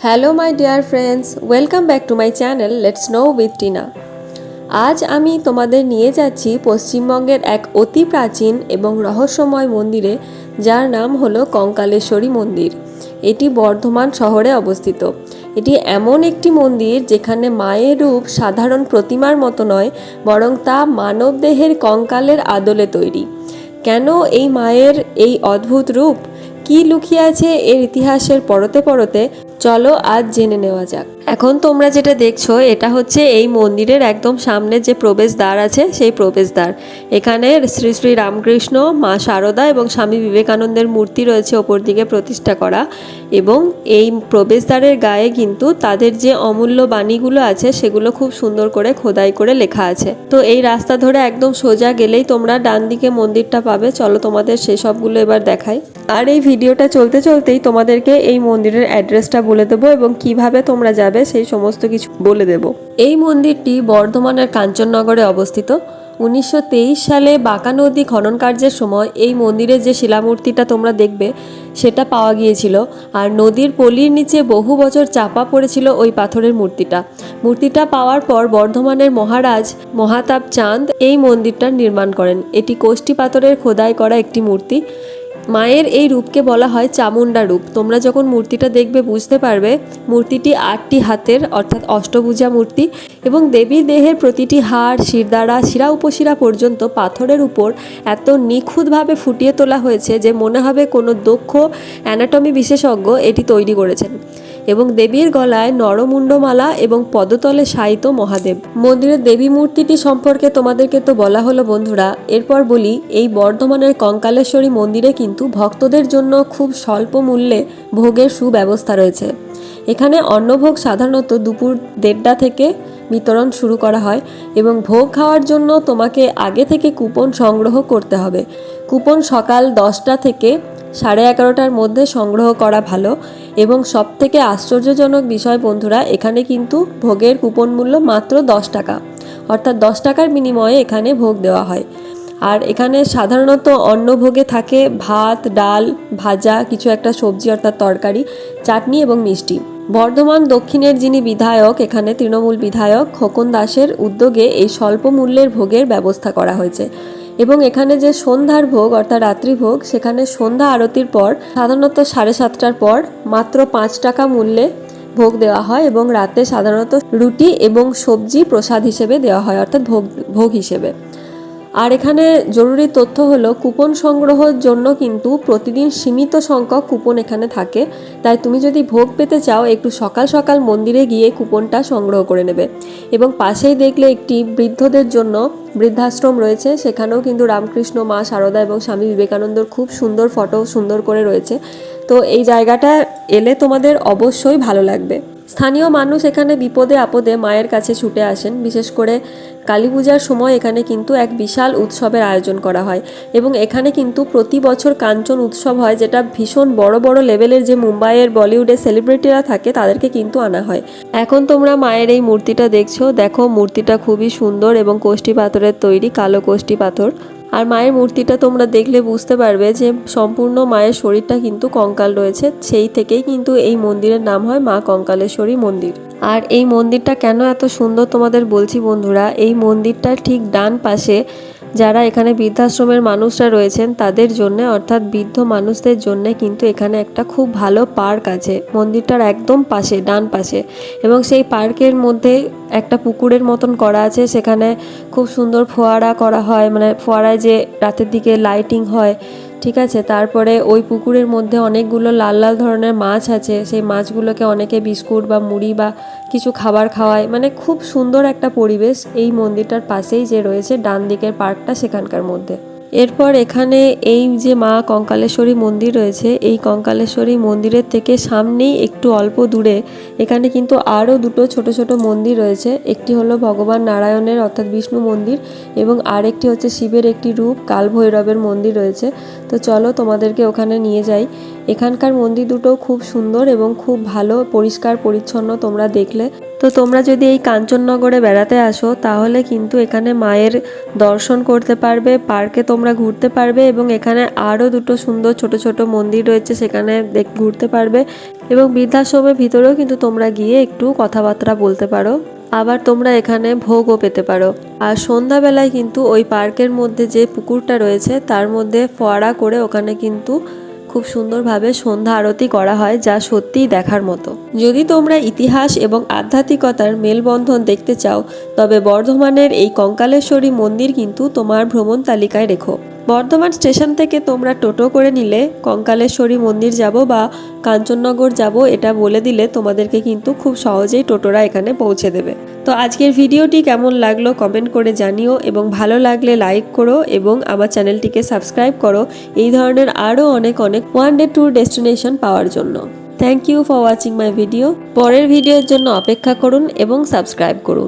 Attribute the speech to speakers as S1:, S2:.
S1: Hello my dear friends, welcome back to my channel let's know with Tina. আজ আমি তোমাদের নিয়ে যাচ্ছি পশ্চিমবঙ্গের এক অতি প্রাচীন এবং রহস্যময় মন্দিরে, যার নাম হলো কঙ্কালেশ্বরী মন্দির। এটি বর্ধমান শহরে অবস্থিত। এটি এমন একটি মন্দির যেখানে মায়ের রূপ সাধারণ প্রতিমার মতো নয়, বরং তা মানবদেহের কঙ্কালের আদলে তৈরি। কেন এই মায়ের এই অদ্ভুত রূপ, কি লুকিয়ে আছে এর ইতিহাসের পরতে পরতে চলো আজ জেনে নেওয়া যাক। এখন তোমরা যেটা দেখছো এটা হচ্ছে এই মন্দিরের একদম সামনে যে প্রবেশদ্বার আছে সেই প্রবেশদ্বার। এখানে শ্রী শ্রী রামকৃষ্ণ, মা শারদা এবং স্বামী বিবেকানন্দের মূর্তি রয়েছে ওপর দিকে প্রতিষ্ঠা করা, এবং এই প্রবেশদ্বারের গায়ে কিন্তু তাদের যে অমূল্য বাণীগুলো আছে সেগুলো খুব সুন্দর করে খোদাই করে লেখা আছে। তো এই রাস্তা ধরে একদম সোজা গেলেই তোমরা ডান দিকে মন্দিরটা পাবে। চলো তোমাদের সেসবগুলো এবার দেখাই। আর এই ভিডিওটা চলতে চলতেই তোমাদেরকে এই মন্দিরের অ্যাড্রেসটা বলে দেবো এবং কিভাবে তোমরা যাবে সেই সমস্ত কিছু বলে দেব। এই মন্দিরটি বর্ধমানের কাঞ্চননগরে অবস্থিত। 1923 সালে বাঁকা নদী খনন কার্যের সময় এই মন্দিরের যে শিলামূর্তিটা তোমরা দেখবে সেটা পাওয়া গিয়েছিল, আর নদীর পলির নিচে বহু বছর চাপা পড়েছিল ওই পাথরের মূর্তিটা পাওয়ার পর বর্ধমানের মহারাজ মহাতাব চাঁদ এই মন্দিরটার নির্মাণ করেন। এটি কোষ্ঠী পাথরের খোদাই করা একটি মূর্তি। মায়ের এই রূপকে বলা হয় চামুন্ডা রূপ। তোমরা যখন মূর্তিটা দেখবে বুঝতে পারবে মূর্তিটি 8টি হাতের অর্থাৎ অষ্টভুজা মূর্তি, এবং দেবীর দেহের প্রতিটি হাড়, শিরদাঁড়া, শিরা উপশিরা পর্যন্ত পাথরের উপর এত নিখুঁতভাবে ফুটিয়ে তোলা হয়েছে যে মনে হবে কোনো দক্ষ অ্যানাটমি বিশেষজ্ঞ এটি তৈরি করেছেন। এবং দেবীর গলায় নরমুণ্ডমালা এবং পদতলে শায়িত মহাদেব। মন্দিরের দেবী মূর্তিটি সম্পর্কে তোমাদেরকে তো বলা হলো বন্ধুরা, এরপর বলি এই বর্ধমানের কঙ্কালেশ্বরী মন্দিরে কিন্তু ভক্তদের জন্য খুব স্বল্প মূল্যে ভোগের সুব্যবস্থা রয়েছে। এখানে অন্নভোগ সাধারণত দুপুর 1:30 থেকে বিতরণ শুরু করা হয়, এবং ভোগ খাওয়ার জন্য তোমাকে আগে থেকে কুপন সংগ্রহ করতে হবে। কুপন সকাল 10টা থেকে 11:30টার মধ্যে সংগ্রহ করা ভালো। এবং সবথেকে আশ্চর্যজনক বিষয় বন্ধুরা, এখানে কিন্তু ভোগের কুপন মূল্য মাত্র 10 টাকা, অর্থাৎ 10 টাকার বিনিময়ে এখানে ভোগ দেওয়া হয়। আর এখানে সাধারণত অন্নভোগে থাকে ভাত, ডাল, ভাজা, কিছু একটা সবজি অর্থাৎ তরকারি, চাটনি এবং মিষ্টি। বর্ধমান দক্ষিণের যিনি বিধায়ক, এখানে তৃণমূল বিধায়ক খোকন দাসের উদ্যোগে এই স্বল্প মূল্যের ভোগের ব্যবস্থা করা হয়েছে। এবং এখানে যে সন্ধ্যার ভোগ অর্থাৎ রাত্রিভোগ, সেখানে সন্ধ্যা আরতির পর সাধারণত 7:30টার পর মাত্র 5 টাকা মূল্যে ভোগ দেওয়া হয়, এবং রাতে সাধারণত রুটি এবং সবজি প্রসাদ হিসেবে দেওয়া হয় অর্থাৎ ভোগ হিসেবে। আর এখানে জরুরি তথ্য হলো কুপন সংগ্রহের জন্য কিন্তু প্রতিদিন সীমিত সংখ্যক কুপন এখানে থাকে। তাই তুমি যদি ভোগ পেতে চাও একটু সকাল সকাল মন্দিরে গিয়ে কুপনটা সংগ্রহ করে নেবে। এবং পাশেই দেখলে একটি বৃদ্ধদের জন্য বৃদ্ধাশ্রম রয়েছে, সেখানেও কিন্তু রামকৃষ্ণ, মা শারদা এবং স্বামী বিবেকানন্দর খুব সুন্দর ফটো সুন্দর করে রয়েছে। তো এই জায়গাটা এলে তোমাদের অবশ্যই ভালো লাগবে। স্থানীয় মানুষ এখানে বিপদে আপদে মায়ের কাছে ছুটে আসেন। বিশেষ করে কালী পূজার সময় এখানে কিন্তু এক বিশাল উৎসবের আয়োজন করা হয়, এবং এখানে কিন্তু প্রতি বছর কাঞ্চন উৎসব হয়, যেটা ভীষণ বড় বড় লেভেলের যে মুম্বাইয়ের বলিউডের সেলিব্রিটিরা থাকে তাদেরকে কিন্তু আনা হয়। এখন তোমরা মায়ের এই মূর্তিটা দেখছো, দেখো মূর্তিটা খুবই সুন্দর এবং কোষ্ঠী পাথরের তৈরি, কালো কোষ্ঠী পাথর। আর মায়ের মূর্তিটা তোমরা দেখলে বুঝতে পারবে যে সম্পূর্ণ মায়ের শরীরটা কিন্তু কঙ্কাল রয়েছে। সেই থেকেই কিন্তু এই মন্দিরের নাম হয় মা কঙ্কালেশ্বরী মন্দির। আর এই মন্দিরটা কেন এত সুন্দর তোমাদের বলছি বন্ধুরা, এই মন্দিরটার ঠিক ডান পাশে যারা এখানে বৃদ্ধাশ্রমের মানুষরা রয়েছেন তাদের জন্য, অর্থাৎ বৃদ্ধ মানুষদের জন্য কিন্তু এখানে একটা খুব ভালো পার্ক আছে মন্দিরটার একদম পাশে, ডান পাশে। এবং সেই পার্কের মধ্যে একটা পুকুরের মতন করা আছে, সেখানে খুব সুন্দর ফোয়ারা করা হয়, মানে ফোয়ারায় যে রাতের দিকে লাইটিং হয়, ঠিক আছে। তারপরে ওই পুকুরের মধ্যে অনেকগুলো লাল লাল ধরনের মাছ আছে, সেই মাছগুলোকে অনেকে বিস্কুট বা মুড়ি বা কিছু খাবার খাওয়ায়, মানে খুব সুন্দর একটা পরিবেশ এই মন্দিরটার পাশেই যে রয়েছে ডান দিকের পার্কটা সেখানকার মধ্যে। এরপর এখানে এই যে মা কঙ্কালেশ্বরী মন্দির রয়েছে, এই কঙ্কালেশ্বরী মন্দিরের থেকে সামনেই একটু অল্প দূরে এখানে কিন্তু আরও দুটো ছোট ছোট মন্দির রয়েছে। একটি হলো ভগবান নারায়ণের অর্থাৎ বিষ্ণু মন্দির, এবং আরেকটি হচ্ছে শিবের একটি রূপ কালভৈরবের মন্দির রয়েছে। তো চলো তোমাদেরকে ওখানে নিয়ে যাই। এখানকার মন্দির দুটো খুব সুন্দর এবং খুব ভালো, পরিষ্কার পরিচ্ছন্ন তোমরা দেখলে। তো তোমরা যদি এই কাঞ্চননগরে বেড়াতে আসো তাহলে কিন্তু এখানে মায়ের দর্শন করতে পারবে, পার্কে তোমরা ঘুরতে পারবে এবং এখানে আরও দুটো সুন্দর ছোট ছোট মন্দির রয়েছে, সেখানে ঘুরতে পারবে এবং বৃদ্ধাশ্রমের ভিতরেও কিন্তু তোমরা গিয়ে একটু কথাবার্তা বলতে পারো। আবার তোমরা এখানে ভোগও পেতে পারো। আর সন্ধ্যাবেলায় কিন্তু ওই পার্কের মধ্যে যে পুকুরটা রয়েছে তার মধ্যে ফোয়ারা করে ওখানে কিন্তু খুব সুন্দরভাবে সন্ধ্যা আরতি করা হয়, যা সত্যিই দেখার মতো। যদি তোমরা ইতিহাস এবং আধ্যাত্মিকতার মেলবন্ধন দেখতে চাও তবে বর্ধমানের এই কঙ্কালেশ্বরী মন্দির কিন্তু তোমার ভ্রমণ তালিকায় রেখো। বর্ধমান স্টেশন থেকে তোমরা টোটো করে নিলে কঙ্কালেশ্বরী মন্দির যাব বা কাঞ্চননগর যাব এটা বলে দিলে তোমাদেরকে কিন্তু খুব সহজেই টোটোরা এখানে পৌঁছে দেবে। তো আজকের ভিডিওটি কেমন লাগলো কমেন্ট করে জানিও এবং ভালো লাগলে লাইক করো এবং আমার চ্যানেলটিকে সাবস্ক্রাইব করো এই ধরনের আরও অনেক ওয়ান ডে ট্যুর ডেস্টিনেশন পাওয়ার জন্য। Thank you for watching my video. পরের ভিডিওর জন্য অপেক্ষা করুন এবং সাবস্ক্রাইব করুন।